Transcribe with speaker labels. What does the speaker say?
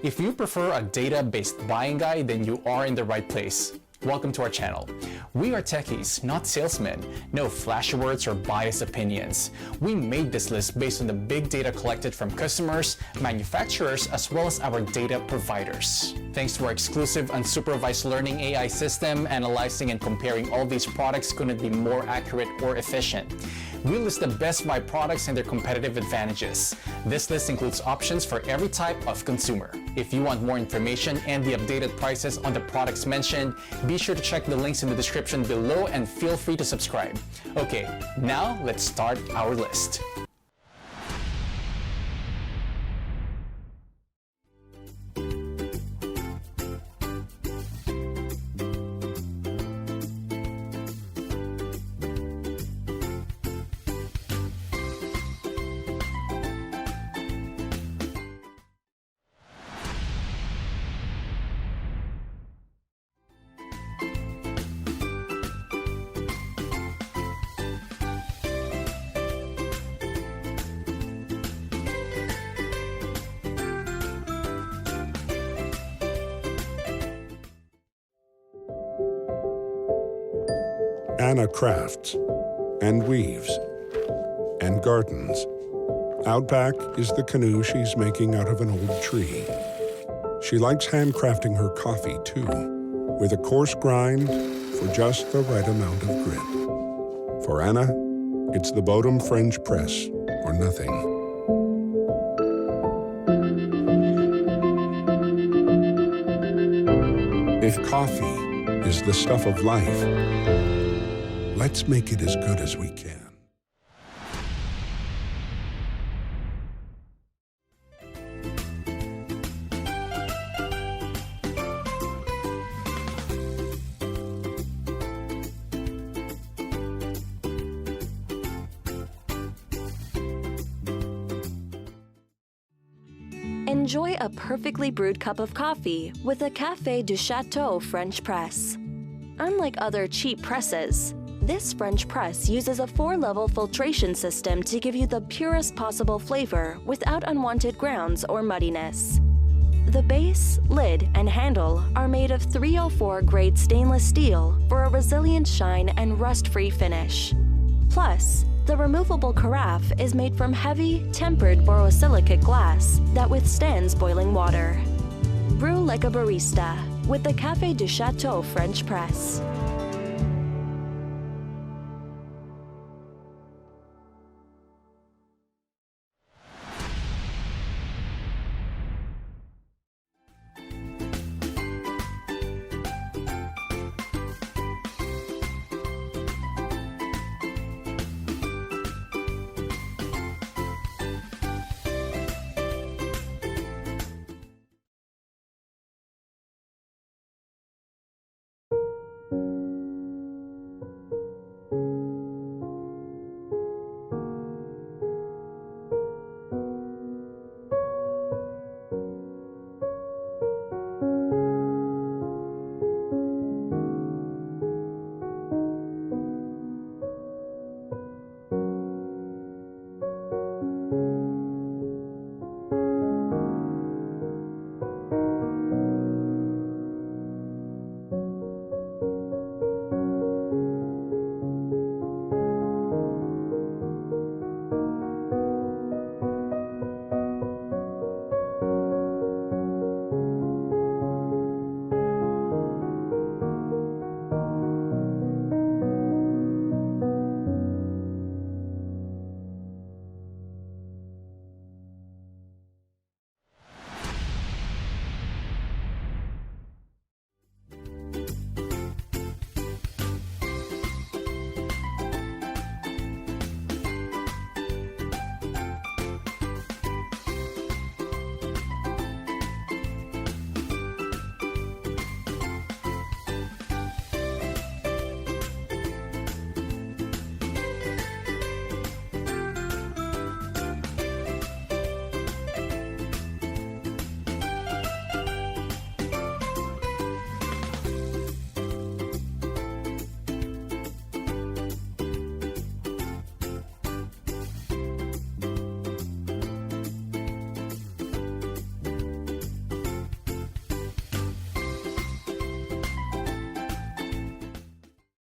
Speaker 1: If you prefer a data-based buying guide, then you are in the right place. Welcome to our channel. We are techies, not salesmen. No flashy words or biased opinions. We made this list based on the big data collected from customers, manufacturers, as well as our data providers. Thanks to our exclusive unsupervised learning AI system, analyzing and comparing all these products couldn't be more accurate or efficient. We list the best buy products and their competitive advantages. This list includes options for every type of consumer. If you want more information and the updated prices on the products mentioned, be sure to check the links in the description below and feel free to subscribe. Okay, now let's start our list.
Speaker 2: Anna crafts and weaves and gardens. Outback is the canoe she's making out of an old tree. She likes handcrafting her coffee too, with a coarse grind for just the right amount of grit. For Anna, it's the Bodum French press or nothing. If coffee is the stuff of life, let's make it as good as we can.
Speaker 3: Enjoy a perfectly brewed cup of coffee with a Café du Chateau French press. Unlike other cheap presses, this French press uses a 4-level filtration system to give you the purest possible flavor without unwanted grounds or muddiness. The base, lid, and handle are made of 304 grade stainless steel for a resilient shine and rust-free finish. Plus, the removable carafe is made from heavy, tempered borosilicate glass that withstands boiling water. Brew like a barista with the Café du Chateau French press.